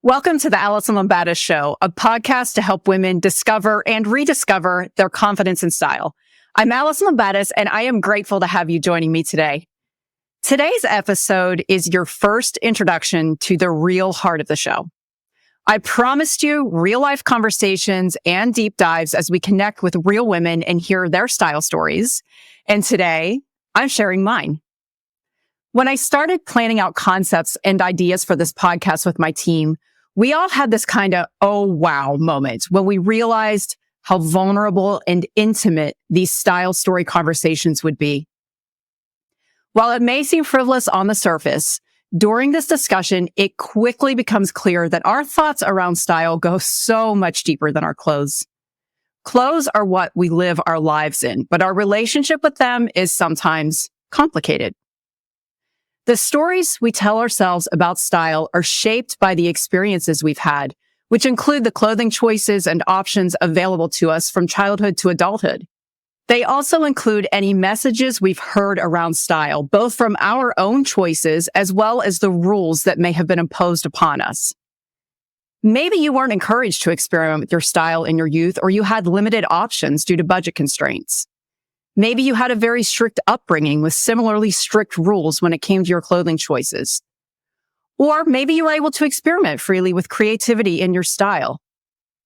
Welcome to the Alison Show, a podcast to help women discover and rediscover their confidence and style. I'm Alison, and I am grateful to have you joining me today. Today's episode is your first introduction to the real heart of the show. I promised you real-life conversations and deep dives as we connect with real women and hear their style stories. And today, I'm sharing mine. When I started planning out concepts and ideas for this podcast with my team, we all had this kind of, oh, wow moment when we realized how vulnerable and intimate these style story conversations would be. While it may seem frivolous on the surface, during this discussion, it quickly becomes clear that our thoughts around style go so much deeper than our clothes. Clothes are what we live our lives in, but our relationship with them is sometimes complicated. The stories we tell ourselves about style are shaped by the experiences we've had, which include the clothing choices and options available to us from childhood to adulthood. They also include any messages we've heard around style, both from our own choices as well as the rules that may have been imposed upon us. Maybe you weren't encouraged to experiment with your style in your youth, or you had limited options due to budget constraints. Maybe you had a very strict upbringing with similarly strict rules when it came to your clothing choices. Or maybe you were able to experiment freely with creativity in your style.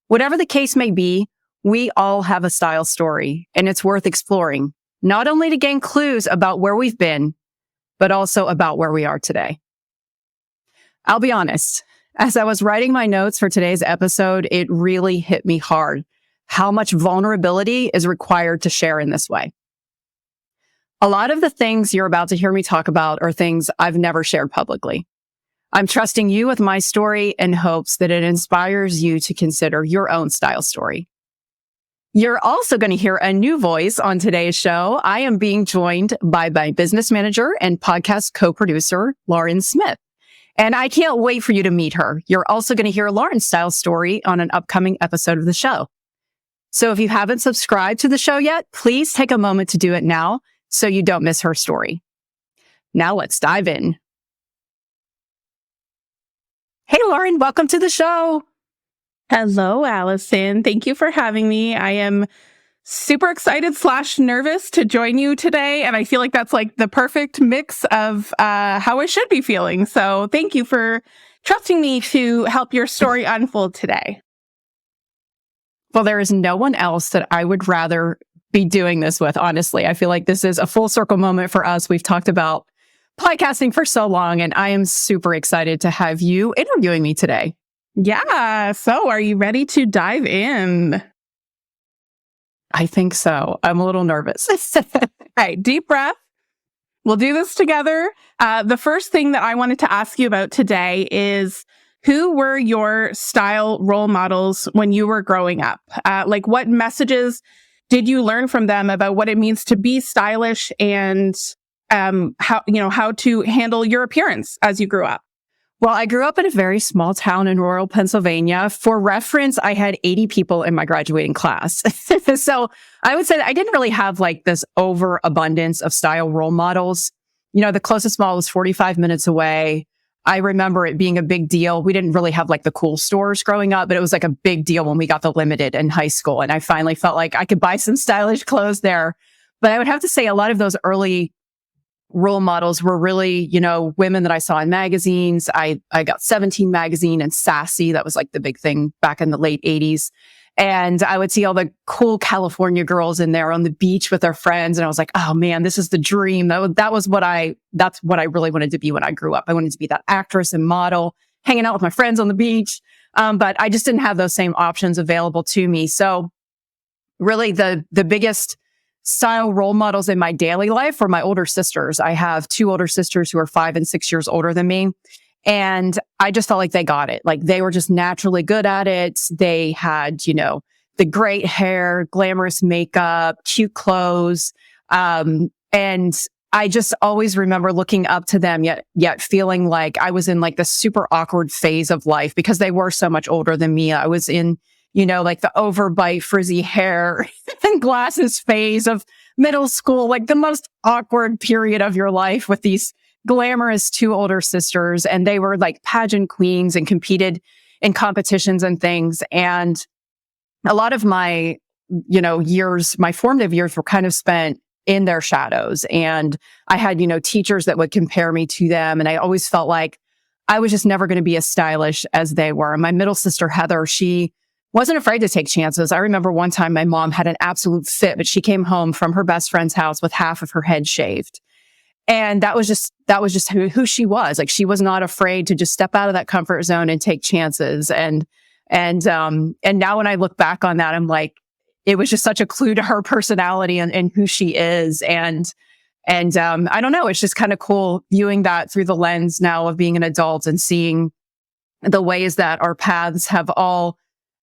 Whatever the case may be, we all have a style story, and it's worth exploring, not only to gain clues about where we've been, but also about where we are today. I'll be honest, as I was writing my notes for today's episode, it really hit me hard how much vulnerability is required to share in this way. A lot of the things you're about to hear me talk about are things I've never shared publicly. I'm trusting you with my story in hopes that it inspires you to consider your own style story. You're also going to hear a new voice on today's show. I am being joined by my business manager and podcast co-producer, Lauren Smith. And I can't wait for you to meet her. You're also going to hear Lauren's style story on an upcoming episode of the show. So if you haven't subscribed to the show yet, please take a moment to do it now so you don't miss her story. Now let's dive in. Hey, Lauren, welcome to the show. Hello, Alison. Thank you for having me. I am super excited / nervous to join you today. And I feel like that's like the perfect mix of how I should be feeling. So thank you for trusting me to help your story unfold today. Well, there is no one else that I would rather be doing this with, honestly. I feel like this is a full circle moment for us. We've talked about podcasting for so long, and I am super excited to have you interviewing me today. Yeah. So are you ready to dive in? I think so. I'm a little nervous. All right, deep breath. We'll do this together. The first thing that I wanted to ask you about today is, who were your style role models when you were growing up? Like, what messages did you learn from them about what it means to be stylish and how to handle your appearance as you grew up? Well, I grew up in a very small town in rural Pennsylvania. For reference, I had 80 people in my graduating class. So I would say that I didn't really have like this overabundance of style role models. You know, the closest mall was 45 minutes away. I remember it being a big deal. We didn't really have like the cool stores growing up, but it was like a big deal when we got the Limited in high school. And I finally felt like I could buy some stylish clothes there. But I would have to say a lot of those early role models were really, women that I saw in magazines. I got 17 magazine and Sassy. That was like the big thing back in the late 80s. And I would see all the cool California girls in there on the beach with their friends. And I was like, oh man, this is the dream. That's what I really wanted to be when I grew up. I wanted to be that actress and model, hanging out with my friends on the beach. But I just didn't have those same options available to me. So really the biggest style role models in my daily life were my older sisters. I have 2 older sisters who are 5 and 6 years older than me. And I just felt like they got it. Like they were just naturally good at it. They had, the great hair, glamorous makeup, cute clothes. And I just always remember looking up to them, yet feeling like I was in like the super awkward phase of life because they were so much older than me. I was in, like the overbite frizzy hair and glasses phase of middle school, like the most awkward period of your life with these glamorous 2 older sisters. And they were like pageant queens and competed in competitions and things. And a lot of my, my formative years were kind of spent in their shadows. And I had, teachers that would compare me to them. And I always felt like I was just never going to be as stylish as they were. And my middle sister, Heather, she wasn't afraid to take chances. I remember one time my mom had an absolute fit, but she came home from her best friend's house with half of her head shaved. And that was just who she was. Like, she was not afraid to just step out of that comfort zone and take chances. And now when I look back on that, I'm like, it was just such a clue to her personality and who she is. And I don't know, it's just kind of cool viewing that through the lens now of being an adult and seeing the ways that our paths have all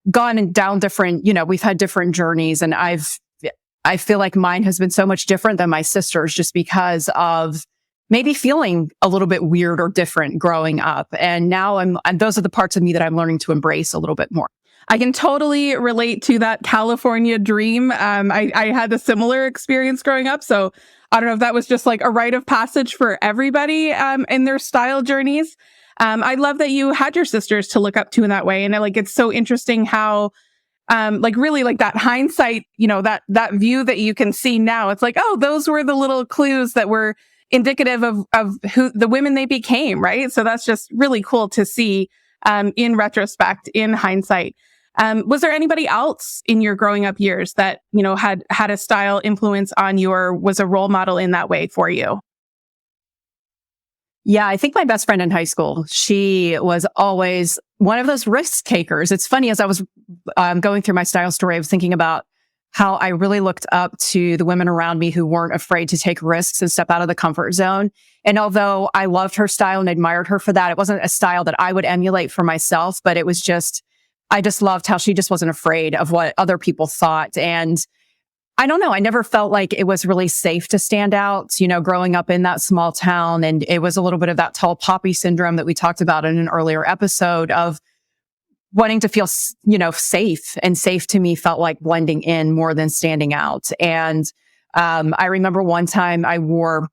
gone down different, we've had different journeys. And I feel like mine has been so much different than my sister's just because of maybe feeling a little bit weird or different growing up. And now and those are the parts of me that I'm learning to embrace a little bit more. I can totally relate to that California dream. I had a similar experience growing up. So I don't know if that was just like a rite of passage for everybody in their style journeys. I love that you had your sisters to look up to in that way. And it's so interesting how really like that hindsight, that view that you can see now, it's like, oh, those were the little clues that were indicative of who the women they became, right? So that's just really cool to see in retrospect, in hindsight. Was there anybody else in your growing up years that, had a style influence on you or was a role model in that way for you? Yeah, I think my best friend in high school, she was always one of those risk takers. It's funny, as I was going through my style story, I was thinking about how I really looked up to the women around me who weren't afraid to take risks and step out of the comfort zone. And although I loved her style and admired her for that, it wasn't a style that I would emulate for myself, but it was just, I just loved how she just wasn't afraid of what other people thought. And I don't know, I never felt like it was really safe to stand out, growing up in that small town. And it was a little bit of that tall poppy syndrome that we talked about in an earlier episode of wanting to feel, safe. And safe to me felt like blending in more than standing out. And I remember one time I wore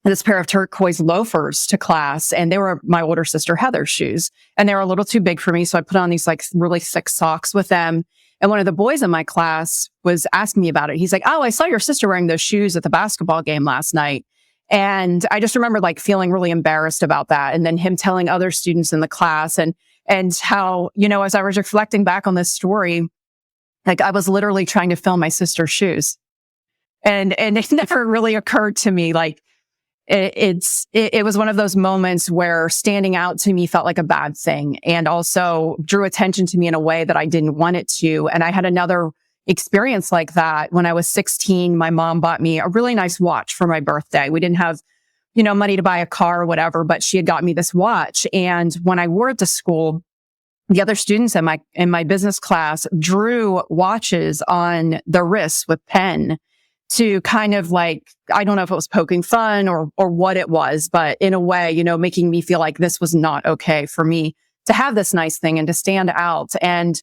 this pair of turquoise loafers to class, and they were my older sister Heather's shoes. And they were a little too big for me. So I put on these really thick socks with them. And one of the boys in my class was asking me about it. He's like, "Oh, I saw your sister wearing those shoes at the basketball game last night." And I just remember feeling really embarrassed about that. And then him telling other students in the class and how, as I was reflecting back on this story, I was literally trying to fill my sister's shoes. And it never really occurred to me, it was one of those moments where standing out to me felt like a bad thing and also drew attention to me in a way that I didn't want it to. And I had another experience like that when I was 16. My mom bought me a really nice watch for my birthday. We didn't have, money to buy a car or whatever, but she had got me this watch. And when I wore it to school, the other students in my business class drew watches on their wrists with pen to kind of I don't know if it was poking fun or what it was, but in a way, making me feel like this was not okay for me to have this nice thing and to stand out. And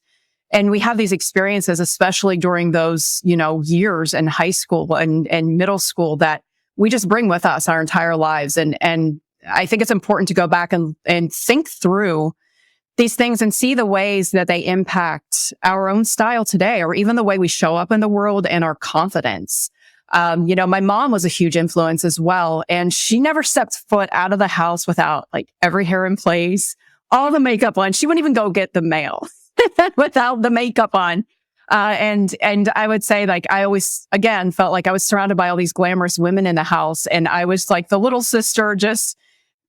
we have these experiences, especially during those, years in high school and middle school that we just bring with us our entire lives. And I think it's important to go back and think through these things and see the ways that they impact our own style today, or even the way we show up in the world and our confidence. My mom was a huge influence as well, and she never stepped foot out of the house without every hair in place, all the makeup on. She wouldn't even go get the mail without the makeup on. And I would say I always, again, felt like I was surrounded by all these glamorous women in the house. And I was the little sister just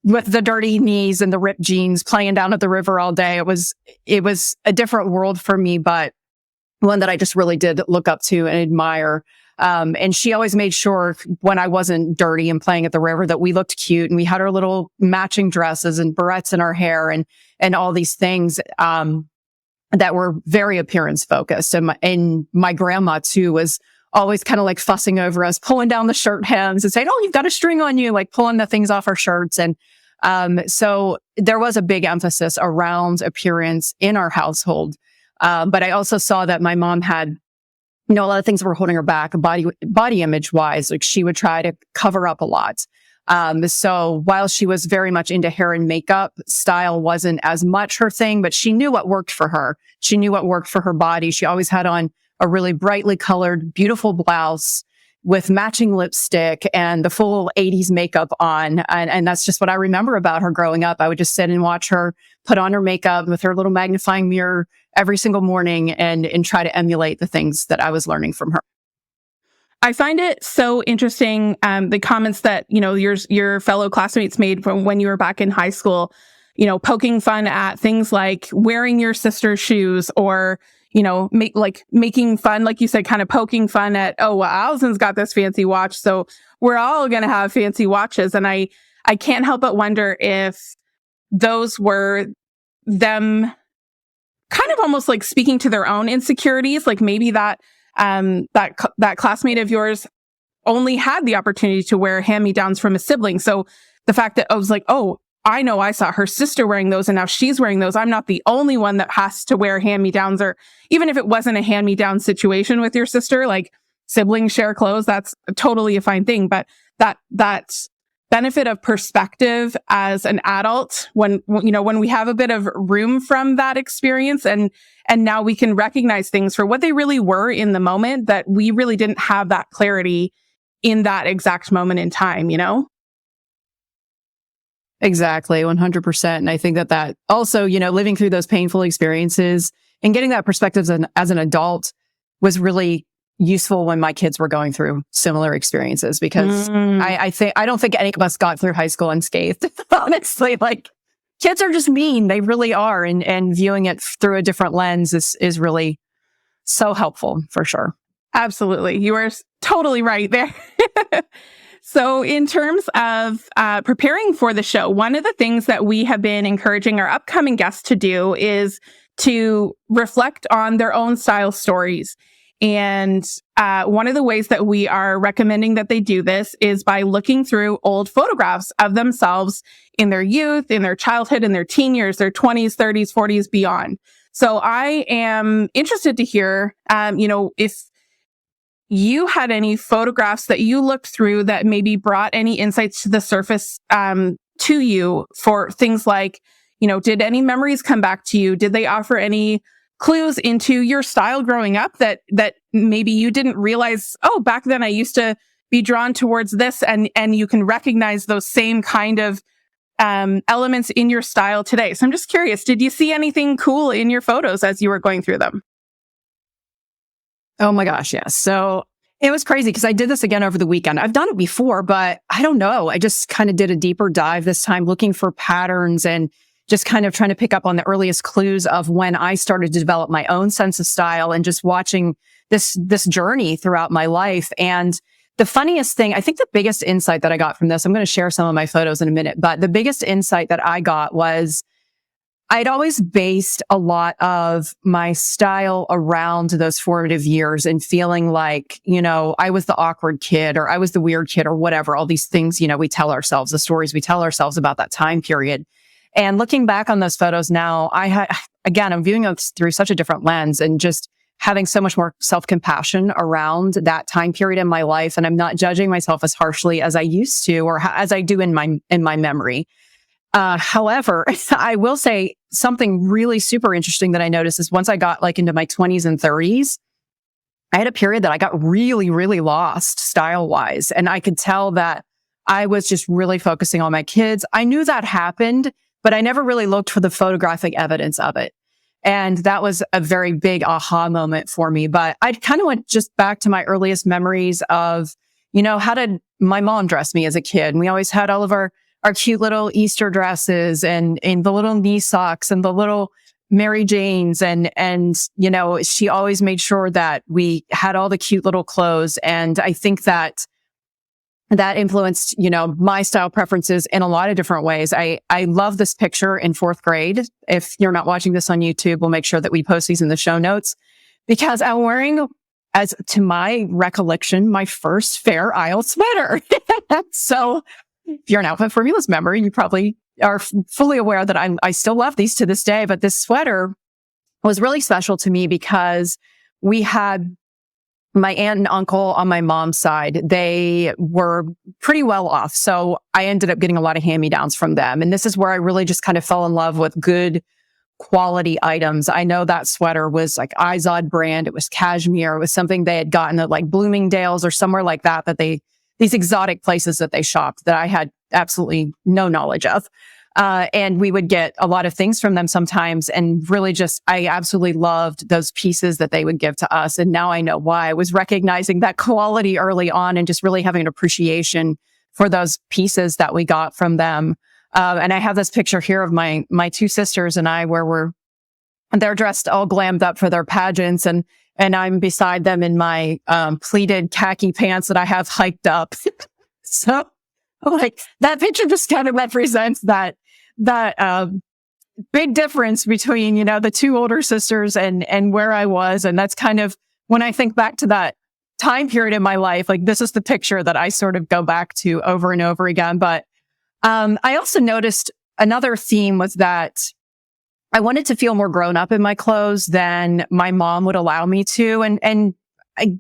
with the dirty knees and the ripped jeans playing down at the river all day. It was a different world for me, but one that I just really did look up to and admire. And she always made sure when I wasn't dirty and playing at the river that we looked cute and we had our little matching dresses and barrettes in our hair and all these things, that were very appearance focused. And my grandma too was always kind of fussing over us, pulling down the shirt hems and saying, "Oh, you've got a string on you," pulling the things off our shirts. And, so there was a big emphasis around appearance in our household. But I also saw that my mom had, a lot of things were holding her back body image wise. She would try to cover up a lot. So while she was very much into hair and makeup, style wasn't as much her thing, but she knew what worked for her. She knew what worked for her body. She always had on a really brightly colored, beautiful blouse with matching lipstick and the full 80s makeup on. And that's just what I remember about her growing up. I would just sit and watch her put on her makeup with her little magnifying mirror every single morning and try to emulate the things that I was learning from her. I find it so interesting, the comments that, your fellow classmates made from when you were back in high school, poking fun at things like wearing your sister's shoes or, making fun, like you said, kind of poking fun at, oh, well, Alison's got this fancy watch, so we're all going to have fancy watches. And I can't help but wonder if those were them kind of almost like speaking to their own insecurities, like maybe that classmate of yours only had the opportunity to wear hand-me-downs from a sibling. So the fact that I was like, oh, I know I saw her sister wearing those and now she's wearing those. I'm not the only one that has to wear hand-me-downs. Or even if it wasn't a hand-me-down situation with your sister, like siblings share clothes, that's totally a fine thing. But that benefit of perspective as an adult, when we have a bit of room from that experience and now we can recognize things for what they really were in the moment, that we really didn't have that clarity in that exact moment in time, Exactly, 100%. And I think that also, living through those painful experiences and getting that perspective as an adult was really useful when my kids were going through similar experiences, because I don't think any of us got through high school unscathed. Honestly, like, kids are just mean. They really are. And viewing it through a different lens is really so helpful, for sure. Absolutely. You are totally right there. So in terms of preparing for the show, one of the things that we have been encouraging our upcoming guests to do is to reflect on their own style stories. And one of the ways that we are recommending that they do this is by looking through old photographs of themselves in their youth, in their childhood, in their teen years, their 20s, 30s, 40s, beyond. So I am interested to hear, if you had any photographs that you looked through that maybe brought any insights to the surface to you for things like, did any memories come back to you? Did they offer any clues into your style growing up that maybe you didn't realize, oh, back then I used to be drawn towards this, and you can recognize those same kind of elements in your style today. So I'm just curious, did you see anything cool in your photos as you were going through them? Oh my gosh, yes. So it was crazy because I did this again over the weekend. I've done it before, but I don't know. I just kind of did a deeper dive this time, looking for patterns and just kind of trying to pick up on the earliest clues of when I started to develop my own sense of style, and just watching this journey throughout my life. And the funniest thing, I think the biggest insight that I got from this, I'm going to share some of my photos in a minute, but the biggest insight that I got was I'd always based a lot of my style around those formative years and feeling like, I was the awkward kid or I was the weird kid or whatever, all these things, we tell ourselves, the stories we tell ourselves about that time period. And looking back on those photos now, I'm viewing it through such a different lens and just having so much more self-compassion around that time period in my life. And I'm not judging myself as harshly as I used to, or as I do in my memory. However, I will say something really super interesting that I noticed is once I got into my 20s and 30s, I had a period that I got really, really lost style wise. And I could tell that I was just really focusing on my kids. I knew that happened, but I never really looked for the photographic evidence of it. And that was a very big aha moment for me. But I kind of went just back to my earliest memories of, how did my mom dress me as a kid? And we always had all of our cute little Easter dresses and the little knee socks and the little Mary Janes. And, she always made sure that we had all the cute little clothes. And I think that influenced, my style preferences in a lot of different ways. I love this picture in 4th grade. If you're not watching this on YouTube, we'll make sure that we post these in the show notes, because I'm wearing, as to my recollection, my first Fair Isle sweater. So if you're an Outfit Formulas member, you probably are fully aware that I still love these to this day. But this sweater was really special to me because we had my aunt and uncle on my mom's side, they were pretty well off. So I ended up getting a lot of hand-me-downs from them. And this is where I really just kind of fell in love with good quality items. I know that sweater was like Izod brand. It was cashmere. It was something they had gotten at like Bloomingdale's or somewhere like that, these exotic places that they shopped that I had absolutely no knowledge of. And we would get a lot of things from them sometimes. And really I absolutely loved those pieces that they would give to us. And now I know why. I was recognizing that quality early on and just really having an appreciation for those pieces that we got from them. And I have this picture here of my two sisters and I, where they're dressed all glammed up for their pageants. And I'm beside them in my, pleated khaki pants that I have hiked up. So like that picture just kind of represents that big difference between, the two older sisters and where I was. And that's kind of when I think back to that time period in my life, like this is the picture that I sort of go back to over and over again. But, I also noticed another theme was that I wanted to feel more grown up in my clothes than my mom would allow me to. And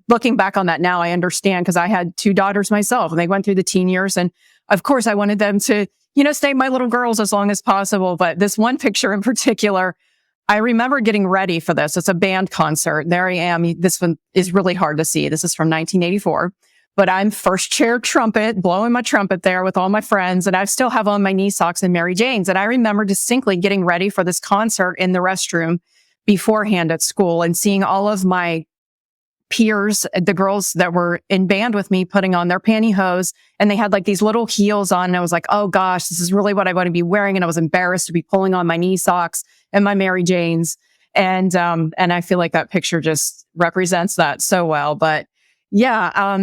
looking back on that now, I understand because I had two daughters myself and they went through the teen years. And of course I wanted them to, stay my little girls as long as possible. But this one picture in particular, I remember getting ready for this. It's a band concert. There I am. This one is really hard to see. This is from 1984. But I'm first chair trumpet, blowing my trumpet there with all my friends. And I still have on my knee socks and Mary Janes. And I remember distinctly getting ready for this concert in the restroom beforehand at school and seeing all of my peers, the girls that were in band with me, putting on their pantyhose. And they had like these little heels on. And I was like, oh gosh, this is really what I want to be wearing. And I was embarrassed to be pulling on my knee socks and my Mary Janes. And I feel like that picture just represents that so well. But yeah,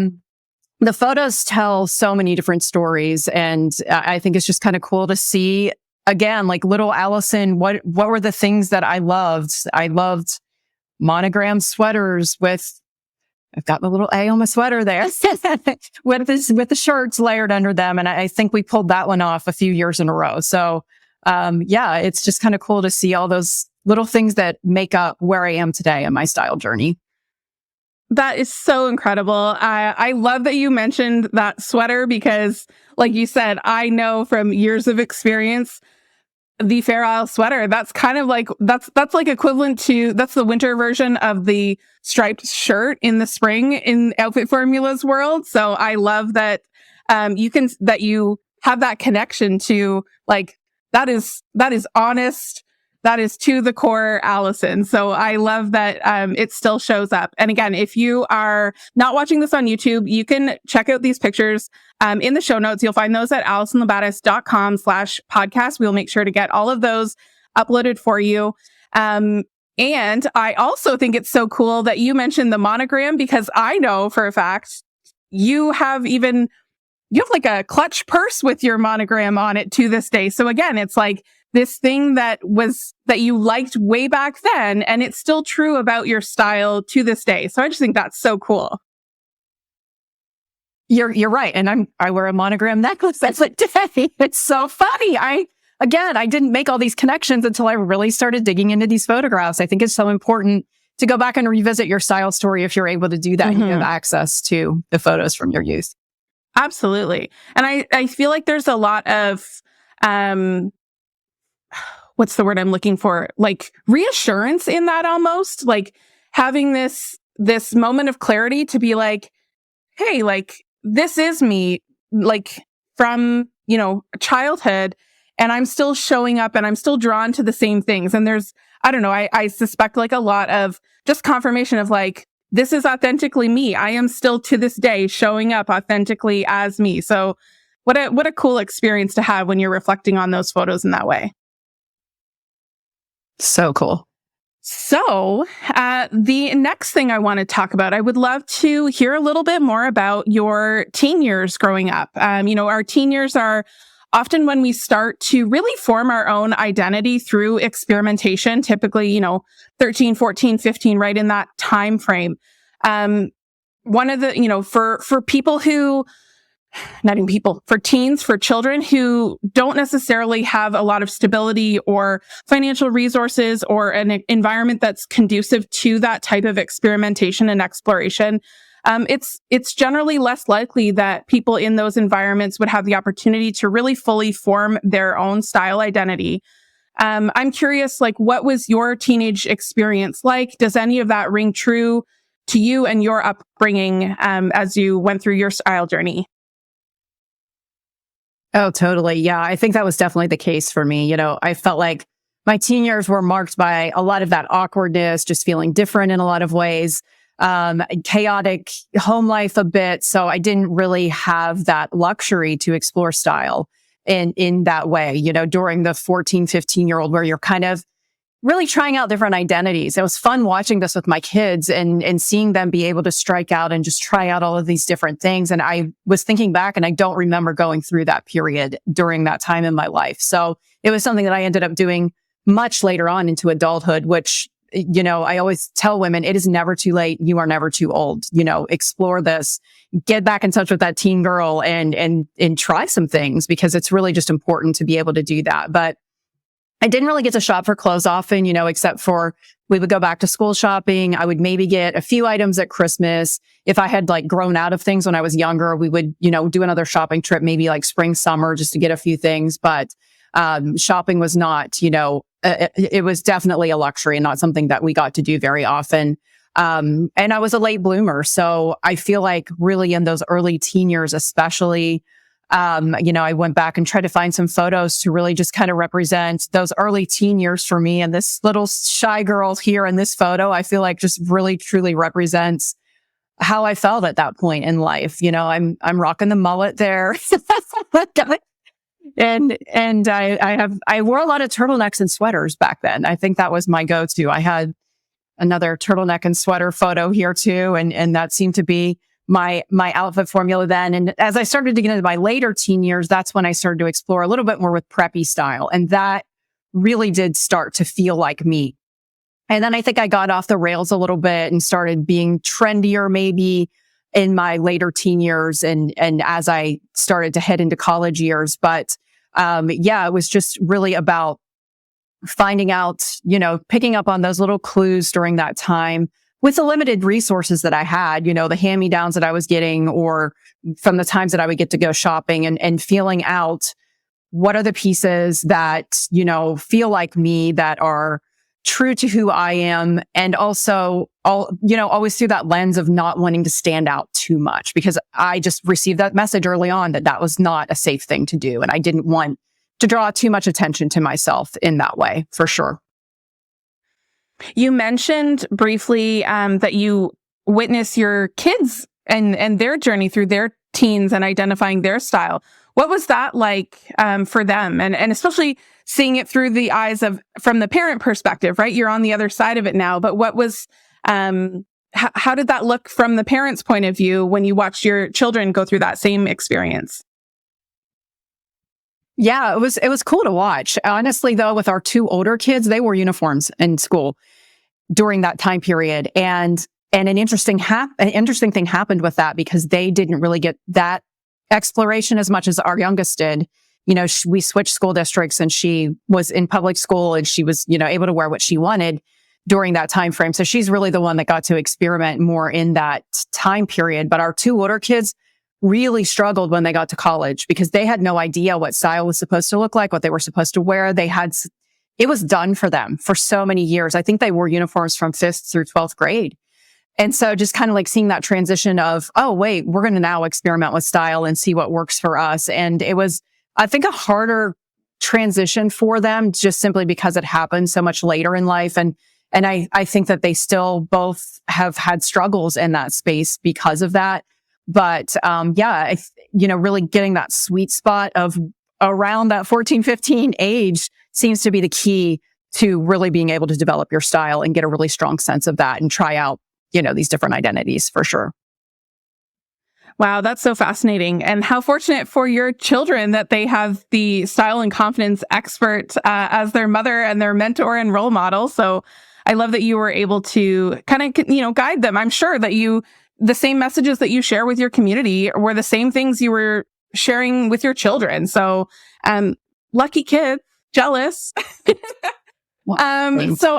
the photos tell so many different stories. And I think it's just kind of cool to see, again, like little Alison, what were the things that I loved? I loved monogram sweaters I've got the little A on my sweater there with the shirts layered under them. And I think we pulled that one off a few years in a row. So, yeah, it's just kind of cool to see all those little things that make up where I am today in my style journey. That is so incredible. I love that you mentioned that sweater because, like you said, I know from years of experience, the Fair Isle sweater, that's kind of like, that's like equivalent to, that's the winter version of the striped shirt in the spring in Outfit Formula's world. So I love that, that you have that connection to like, that is honest. That is to the core, Alison. So I love that it still shows up. And again, if you are not watching this on YouTube, you can check out these pictures in the show notes. You'll find those at AlisonLabattis.com/podcast. We'll make sure to get all of those uploaded for you. And I also think it's so cool that you mentioned the monogram because I know for a fact you have like a clutch purse with your monogram on it to this day. So again, it's like this thing that you liked way back then, and it's still true about your style to this day. So I just think that's so cool. You're right. And I wear a monogram necklace that's a day. It's so funny. I didn't make all these connections until I really started digging into these photographs. I think it's so important to go back and revisit your style story if you're able to do that and you have access to the photos from your youth. Absolutely. And I feel like there's a lot of, what's the word I'm looking for? Like reassurance in that almost, like having this moment of clarity to be like, hey, like this is me, like from, childhood, and I'm still showing up and I'm still drawn to the same things. And there's, I don't know, I suspect like a lot of just confirmation of like, this is authentically me. I am still to this day showing up authentically as me. So what a cool experience to have when you're reflecting on those photos in that way. So cool. So the next thing I want to talk about, I would love to hear a little bit more about your teen years growing up. Our teen years are often when we start to really form our own identity through experimentation, typically, 13, 14, 15, right in that time frame. One of the, for people who, for teens, for children who don't necessarily have a lot of stability or financial resources or an environment that's conducive to that type of experimentation and exploration. it's generally less likely that people in those environments would have the opportunity to really fully form their own style identity. I'm curious, like, what was your teenage experience like? Does any of that ring true to you and your upbringing as you went through your style journey? Oh, totally. Yeah, I think that was definitely the case for me. I felt like my teen years were marked by a lot of that awkwardness, just feeling different in a lot of ways, chaotic home life a bit. So I didn't really have that luxury to explore style in that way, during the 14, 15-year-old where you're kind of really trying out different identities. It was fun watching this with my kids and seeing them be able to strike out and just try out all of these different things. And I was thinking back and I don't remember going through that period during that time in my life. So it was something that I ended up doing much later on into adulthood, which, I always tell women, it is never too late. You are never too old. Explore this, get back in touch with that teen girl and try some things, because it's really just important to be able to do that. But I didn't really get to shop for clothes often, except for we would go back to school shopping. I would maybe get a few items at Christmas. If I had like grown out of things when I was younger, we would, do another shopping trip, maybe like spring, summer, just to get a few things. But shopping was not, it was definitely a luxury and not something that we got to do very often. And I was a late bloomer. So I feel like really in those early teen years, especially, I went back and tried to find some photos to really just kind of represent those early teen years for me. And this little shy girl here in this photo, I feel like just really truly represents how I felt at that point in life. I'm rocking the mullet there. And I wore a lot of turtlenecks and sweaters back then. I think that was my go-to. I had another turtleneck and sweater photo here too. And that seemed to be my outfit formula then. And as I started to get into my later teen years, that's when I started to explore a little bit more with preppy style. And that really did start to feel like me. And then I think I got off the rails a little bit and started being trendier maybe in my later teen years and as I started to head into college years. But it was just really about finding out, picking up on those little clues during that time with the limited resources that I had, the hand-me-downs that I was getting, or from the times that I would get to go shopping and feeling out what are the pieces that, feel like me, that are true to who I am. And also always through that lens of not wanting to stand out too much, because I just received that message early on that was not a safe thing to do. And I didn't want to draw too much attention to myself in that way, for sure. You mentioned briefly that you witness your kids and their journey through their teens and identifying their style. What was that like for them? And especially seeing it through the eyes from the parent perspective, right? You're on the other side of it now. But what was, how did that look from the parent's point of view when you watched your children go through that same experience? Yeah, it was cool to watch. Honestly, though, with our two older kids, they wore uniforms in school during that time period. And an interesting thing happened with that, because they didn't really get that exploration as much as our youngest did. We switched school districts and she was in public school and she was, able to wear what she wanted during that time frame. So she's really the one that got to experiment more in that time period. But our two older kids really struggled when they got to college, because they had no idea what style was supposed to look like, what they were supposed to wear. It was done for them for so many years. I think they wore uniforms from 5th through 12th grade. And so just kind of like seeing that transition of, oh, wait, we're going to now experiment with style and see what works for us. And it was, I think, a harder transition for them, just simply because it happened so much later in life. And I think that they still both have had struggles in that space because of that. But really getting that sweet spot of around that 14, 15 age seems to be the key to really being able to develop your style and get a really strong sense of that and try out, these different identities for sure. Wow, that's so fascinating. And how fortunate for your children that they have the style and confidence expert as their mother and their mentor and role model. So I love that you were able to kind of, guide them. I'm sure that the same messages that you share with your community were the same things you were sharing with your children. So, lucky kids, jealous. So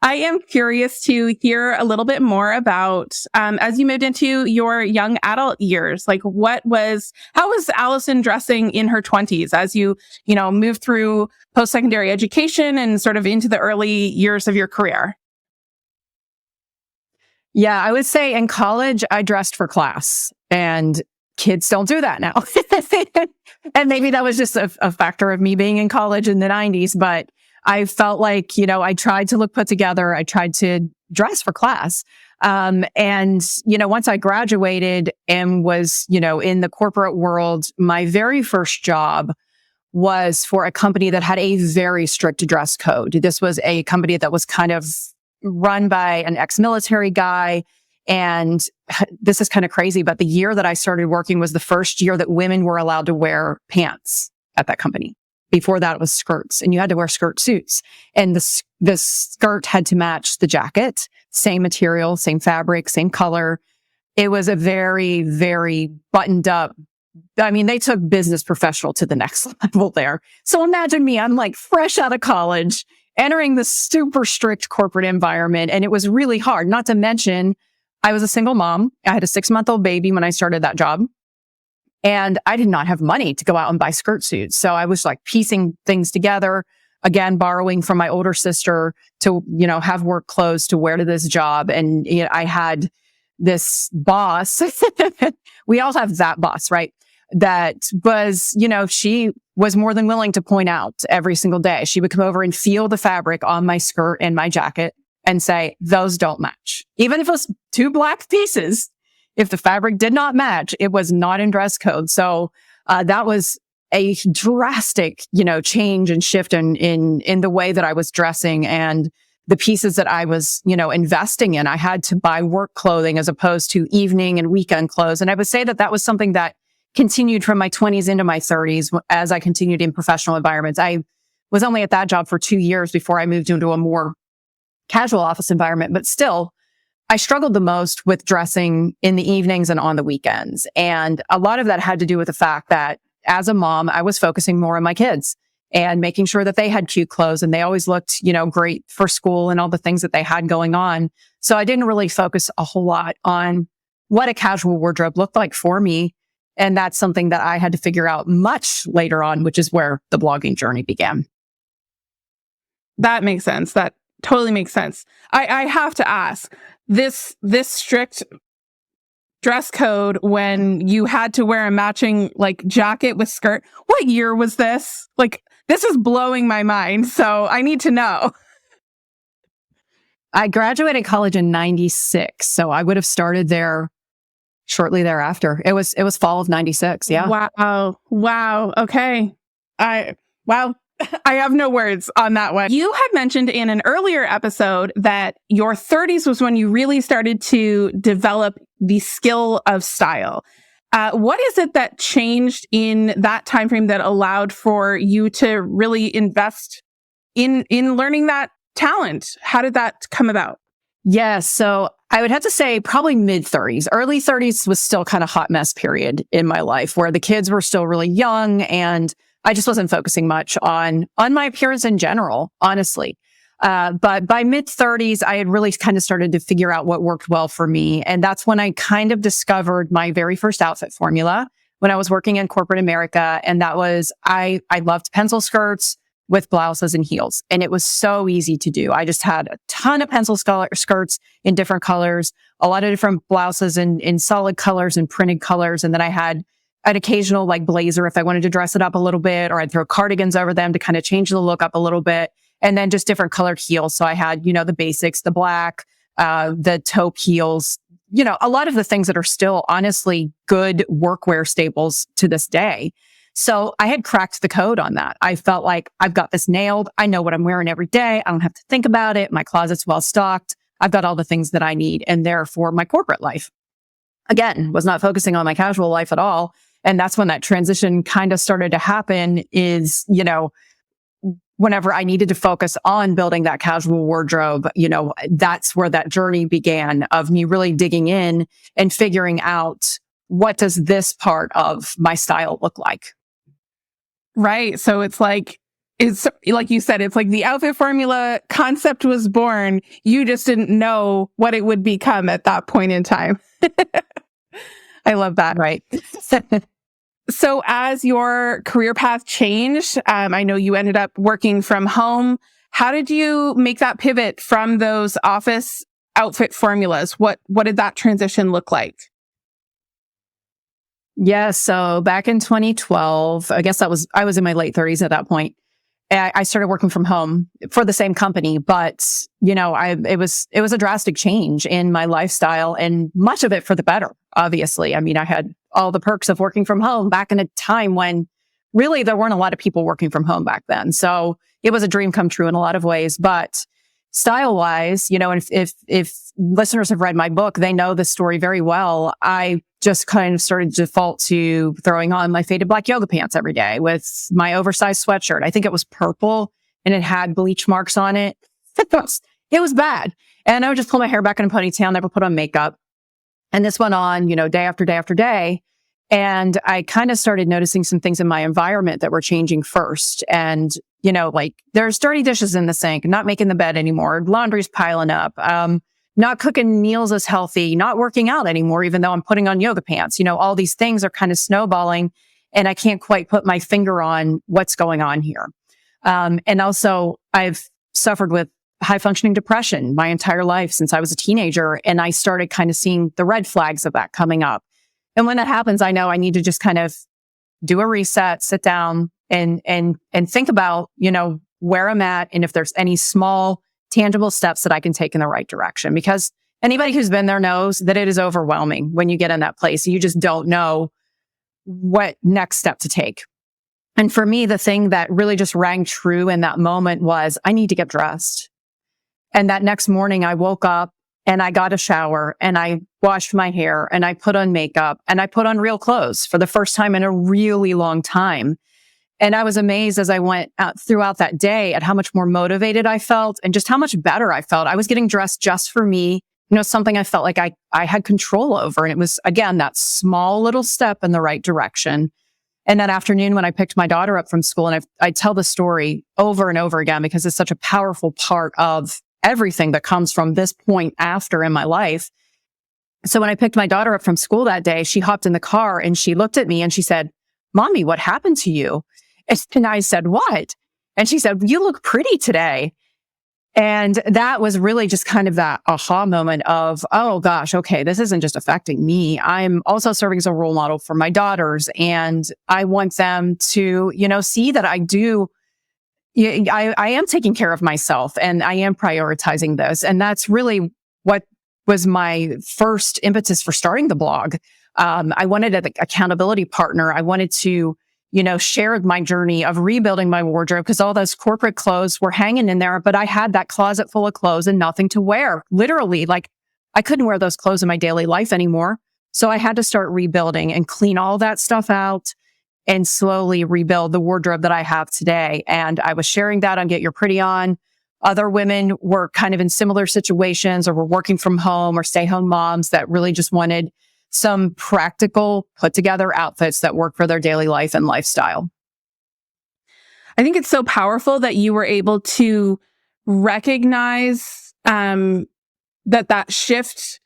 I am curious to hear a little bit more about, as you moved into your young adult years, like how was Allison dressing in her 20s as moved through post-secondary education and sort of into the early years of your career? Yeah, I would say in college, I dressed for class, and kids don't do that now. And maybe that was just a factor of me being in college in the 90s, but I felt like, I tried to look put together. I tried to dress for class. Once I graduated and was, in the corporate world, my very first job was for a company that had a very strict dress code. This was a company that was kind of run by an ex-military guy. And this is kind of crazy, but the year that I started working was the first year that women were allowed to wear pants at that company. Before that, it was skirts, and you had to wear skirt suits. And the skirt had to match the jacket, same material, same fabric, same color. It was a very, very buttoned up. I mean, they took business professional to the next level there. So imagine me, I'm like fresh out of college, entering this super strict corporate environment. And it was really hard. Not to mention, I was a single mom. I had a 6-month-old baby when I started that job. And I did not have money to go out and buy skirt suits. So I was like piecing things together, again, borrowing from my older sister to, have work clothes to wear to this job. And I had this boss. We all have that boss, right? That was, she was more than willing to point out every single day. She would come over and feel the fabric on my skirt and my jacket and say, those don't match. Even if it was 2 black pieces, if the fabric did not match, it was not in dress code. So that was a drastic, change and shift in the way that I was dressing and the pieces that I was, investing in. I had to buy work clothing as opposed to evening and weekend clothes. And I would say that was something that continued from my 20s into my 30s as I continued in professional environments. I was only at that job for 2 years before I moved into a more casual office environment, but still, I struggled the most with dressing in the evenings and on the weekends. And a lot of that had to do with the fact that as a mom, I was focusing more on my kids and making sure that they had cute clothes and they always looked, great for school and all the things that they had going on. So I didn't really focus a whole lot on what a casual wardrobe looked like for me. And that's something that I had to figure out much later on, which is where the blogging journey began. That makes sense. That totally makes sense. I have to ask, this strict dress code when you had to wear a matching jacket with skirt, what year was this? This is blowing my mind. So I need to know. I graduated college in 96. So I would have started there shortly thereafter. It was fall of 96. Yeah. Wow. Okay. Wow. I have no words on that one. You had mentioned in an earlier episode that your 30s was when you really started to develop the skill of style. What is it that changed in that time frame that allowed for you to really invest in learning that talent? How did that come about? Yes. So I would have to say probably mid 30s. Early 30s was still kind of hot mess period in my life where the kids were still really young and I just wasn't focusing much on my appearance in general, honestly. But by mid 30s, I had really kind of started to figure out what worked well for me. And that's when I kind of discovered my very first outfit formula when I was working in corporate America. And that was, I loved pencil skirts with blouses and heels. And it was so easy to do. I just had a ton of pencil skirts in different colors, a lot of different blouses in solid colors and printed colors. And then I had an occasional blazer if I wanted to dress it up a little bit, or I'd throw cardigans over them to kind of change the look up a little bit. And then just different colored heels. So I had, the basics, the black, the taupe heels, a lot of the things that are still honestly good workwear staples to this day. So I had cracked the code on that. I felt like I've got this nailed. I know what I'm wearing every day. I don't have to think about it. My closet's well stocked. I've got all the things that I need and there for my corporate life. Again, was not focusing on my casual life at all. And that's when that transition kind of started to happen is, whenever I needed to focus on building that casual wardrobe, that's where that journey began of me really digging in and figuring out what does this part of my style look like? Right. So it's it's like you said, it's like the outfit formula concept was born. You just didn't know what it would become at that point in time. I love that. Right. So as your career path changed, I know you ended up working from home. How did you make that pivot from those office outfit formulas? What did that transition look like? Yeah. So back in 2012, I guess I was in my late 30s at that point. I started working from home for the same company, but it was a drastic change in my lifestyle, and much of it for the better. Obviously, I mean, I had all the perks of working from home back in a time when really there weren't a lot of people working from home back then. So it was a dream come true in a lot of ways. But style wise, and if listeners have read my book, they know the story very well. I just kind of started to default to throwing on my faded black yoga pants every day with my oversized sweatshirt. I think it was purple and it had bleach marks on it. It was bad. And I would just pull my hair back in a ponytail, never put on makeup. And this went on, day after day after day. And I kind of started noticing some things in my environment that were changing first. And, like there's dirty dishes in the sink, not making the bed anymore, laundry's piling up, not cooking meals as healthy, not working out anymore, even though I'm putting on yoga pants. All these things are kind of snowballing and I can't quite put my finger on what's going on here. And also I've suffered with high functioning depression my entire life since I was a teenager. And I started kind of seeing the red flags of that coming up. And when that happens, I know I need to just kind of do a reset, sit down and think about, where I'm at and if there's any small tangible steps that I can take in the right direction. Because anybody who's been there knows that it is overwhelming when you get in that place. You just don't know what next step to take. And for me, the thing that really just rang true in that moment was I need to get dressed. And that next morning I woke up and I got a shower and I washed my hair and I put on makeup and I put on real clothes for the first time in a really long time. And I was amazed as I went out throughout that day at how much more motivated I felt and just how much better I felt. I was getting dressed just for me, something I felt like I had control over. And it was, again, that small little step in the right direction. And that afternoon when I picked my daughter up from school, and I tell the story over and over again because it's such a powerful part of everything that comes from this point after in my life. So when I picked my daughter up from school that day, she hopped in the car and she looked at me and she said, "Mommy, what happened to you?" And I said, "What?" And she said, "You look pretty today." And that was really just kind of that aha moment of, oh gosh, okay, this isn't just affecting me. I'm also serving as a role model for my daughters. And I want them to, see that I am taking care of myself and I am prioritizing this. And that's really what was my first impetus for starting the blog. I wanted an accountability partner. I wanted to, share my journey of rebuilding my wardrobe because all those corporate clothes were hanging in there, but I had that closet full of clothes and nothing to wear. Literally, like I couldn't wear those clothes in my daily life anymore. So I had to start rebuilding and clean all that stuff out and slowly rebuild the wardrobe that I have today. And I was sharing that on Get Your Pretty On. Other women were kind of in similar situations or were working from home or stay-home moms that really just wanted some practical, put together outfits that work for their daily life and lifestyle. I think it's so powerful that you were able to recognize that shift.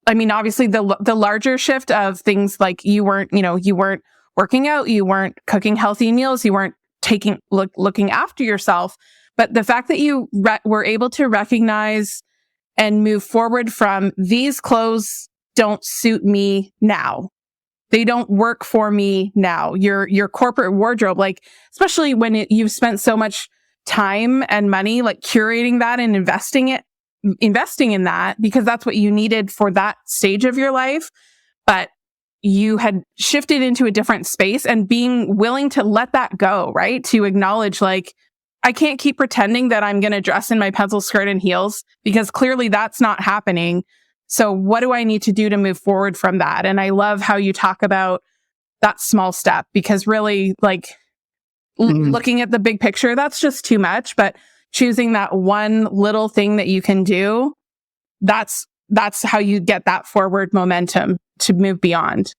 I mean, obviously the larger shift of things like you weren't working out, you weren't cooking healthy meals, you weren't looking after yourself. But the fact that you were able to recognize and move forward from these clothes don't suit me now. They don't work for me now. Your corporate wardrobe, like, especially when you've spent so much time and money, like curating that and investing in that because that's what you needed for that stage of your life. But you had shifted into a different space and being willing to let that go, right? To acknowledge like, I can't keep pretending that I'm going to dress in my pencil skirt and heels because clearly that's not happening. So what do I need to do to move forward from that? And I love how you talk about that small step because really like looking at the big picture, that's just too much. But choosing that one little thing that you can do, that's how you get that forward momentum to move beyond.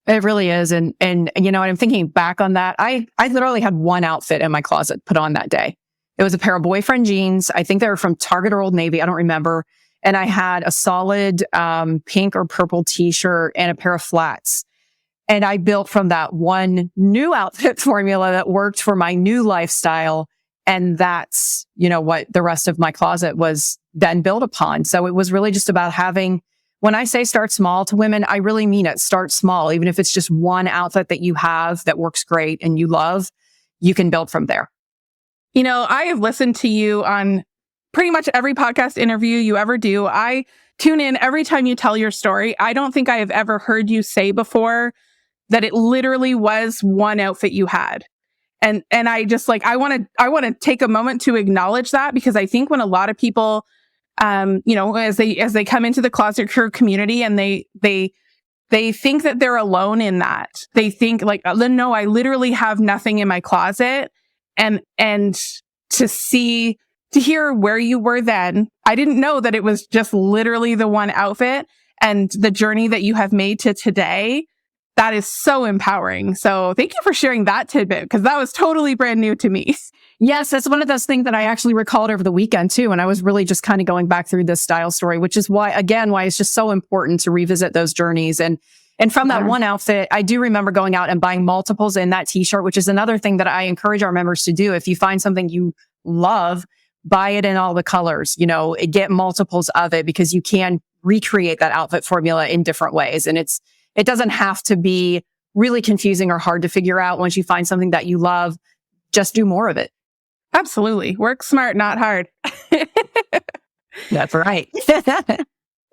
It really is. And I'm thinking back on that. I literally had one outfit in my closet put on that day. It was a pair of boyfriend jeans. I think they were from Target or Old Navy. I don't remember. And I had a solid pink or purple t-shirt and a pair of flats. And I built from that one new outfit formula that worked for my new lifestyle. And that's, what the rest of my closet was then built upon. So it was really just about when I say start small to women, I really mean it. Start small. Even if it's just one outfit that you have that works great and you love, you can build from there. I have listened to you on pretty much every podcast interview you ever do. I tune in every time you tell your story. I don't think I have ever heard you say before that it literally was one outfit you had. And I just I want to take a moment to acknowledge that, because I think when a lot of people, as they come into the Closet Crew community and they think that they're alone in that. They think no, I literally have nothing in my closet. And to hear where you were then, I didn't know that it was just literally the one outfit, and the journey that you have made to today. That is so empowering. So thank you for sharing that tidbit, because that was totally brand new to me. Yes, that's one of those things that I actually recalled over the weekend too. And I was really just kind of going back through this style story, which is why it's just so important to revisit those journeys. And from that one outfit, I do remember going out and buying multiples in that t-shirt, which is another thing that I encourage our members to do. If you find something you love, buy it in all the colors, get multiples of it, because you can recreate that outfit formula in different ways. And it doesn't have to be really confusing or hard to figure out. Once you find something that you love, just do more of it. Absolutely. Work smart, not hard. That's right.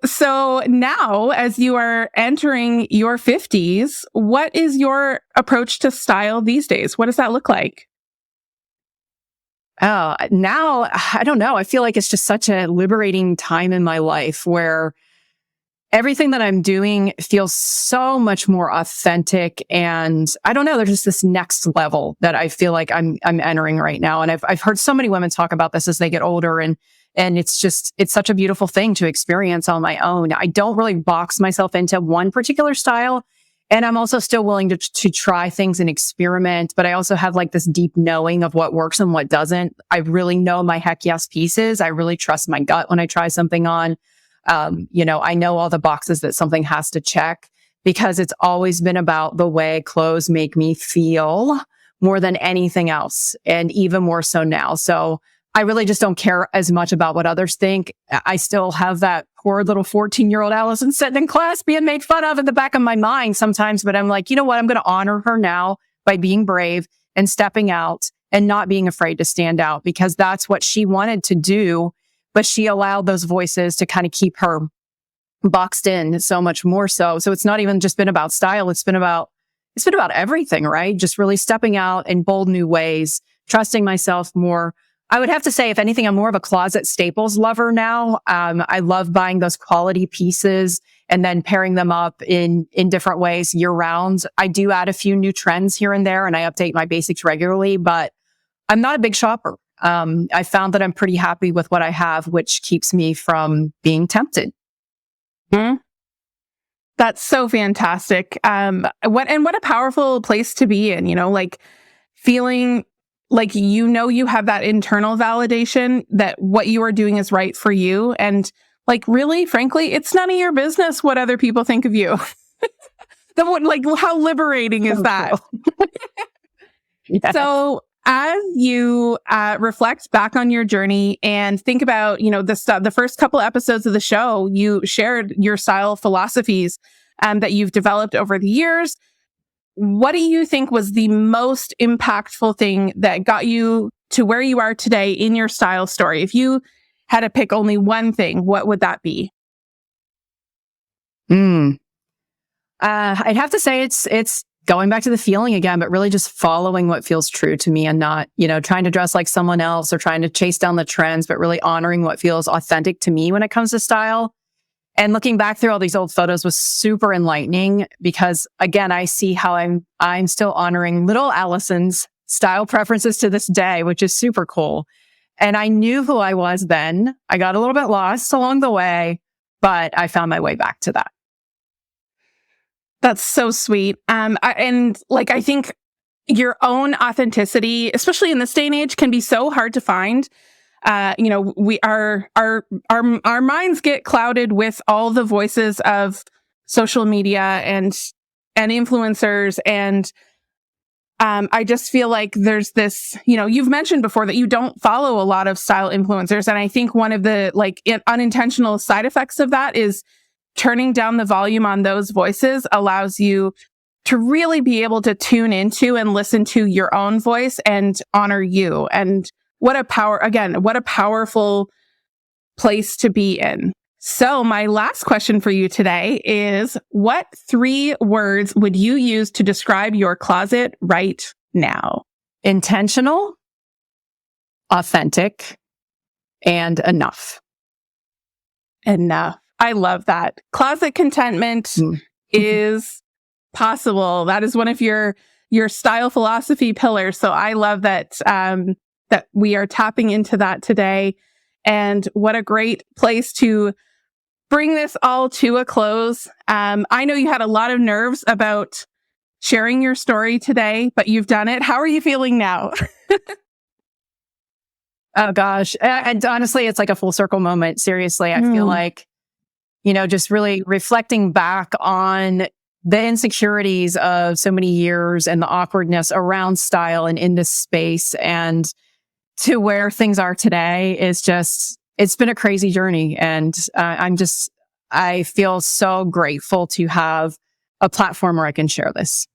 So now, as you are entering your 50s, what is your approach to style these days? What does that look like? Oh, now, I don't know. I feel like it's just such a liberating time in my life where everything that I'm doing feels so much more authentic. And I don't know, there's just this next level that I feel like I'm entering right now. And I've heard so many women talk about this as they get older, and it's such a beautiful thing to experience on my own. I don't really box myself into one particular style. And I'm also still willing to try things and experiment. But I also have this deep knowing of what works and what doesn't. I really know my heck yes pieces. I really trust my gut when I try something on. I know all the boxes that something has to check, because it's always been about the way clothes make me feel more than anything else. And even more so now. So I really just don't care as much about what others think. I still have that poor little 14-year-old Alison sitting in class being made fun of in the back of my mind sometimes. But I'm like, you know what? I'm going to honor her now by being brave and stepping out and not being afraid to stand out, because that's what she wanted to do. But she allowed those voices to kind of keep her boxed in so much more so. So it's not even just been about style. It's been about everything, right? Just really stepping out in bold new ways, trusting myself more. I would have to say, if anything, I'm more of a closet staples lover now. I love buying those quality pieces and then pairing them up in different ways year round. I do add a few new trends here and there, and I update my basics regularly, but I'm not a big shopper. I found that I'm pretty happy with what I have, which keeps me from being tempted. Mm-hmm. That's so fantastic. What a powerful place to be in, feeling like, you have that internal validation that what you are doing is right for you. And really, frankly, it's none of your business what other people think of you. How liberating is that? Cool. Yeah. So as you reflect back on your journey and think about, the first couple episodes of the show, you shared your style philosophies that you've developed over the years. What do you think was the most impactful thing that got you to where you are today in your style story? If you had to pick only one thing, what would that be? I'd have to say it's going back to the feeling again, but really just following what feels true to me and not, trying to dress like someone else or trying to chase down the trends, but really honoring what feels authentic to me when it comes to style. And looking back through all these old photos was super enlightening, because again, I see how I'm still honoring little Alison's style preferences to this day, which is super cool. And I knew who I was then. I got a little bit lost along the way, but I found my way back to that. That's so sweet. I think your own authenticity, especially in this day and age, can be so hard to find. Our minds get clouded with all the voices of social media and influencers, and I just feel like there's this, you've mentioned before that you don't follow a lot of style influencers. And I think one of the unintentional side effects of that is turning down the volume on those voices allows you to really be able to tune into and listen to your own voice and honor you. And what a powerful place to be in. So my last question for you today is, what 3 words would you use to describe your closet right now? Intentional, authentic, and enough. Enough. I love that. Closet contentment is possible. That is one of your style philosophy pillars. So I love that that we are tapping into that today. And what a great place to bring this all to a close. I know you had a lot of nerves about sharing your story today, but you've done it. How are you feeling now? Oh gosh. And honestly, it's like a full circle moment. Seriously, I feel like, just really reflecting back on the insecurities of so many years and the awkwardness around style and in this space, and to where things are today is just, it's been a crazy journey. And I feel so grateful to have a platform where I can share this.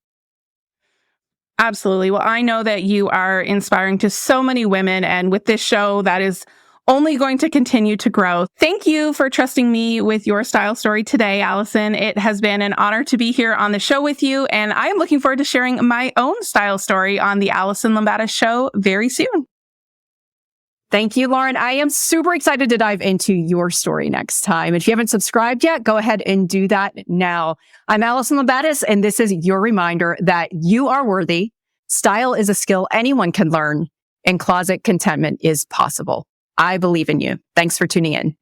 Absolutely. Well, I know that you are inspiring to so many women, and with this show, that is only going to continue to grow. Thank you for trusting me with your style story today, Alison. It has been an honor to be here on the show with you, and I am looking forward to sharing my own style story on the Alison Lambatis Show very soon. Thank you, Lauren. I am super excited to dive into your story next time. If you haven't subscribed yet, go ahead and do that now. I'm Alison Lambatis, and this is your reminder that you are worthy. Style is a skill anyone can learn, and closet contentment is possible. I believe in you. Thanks for tuning in.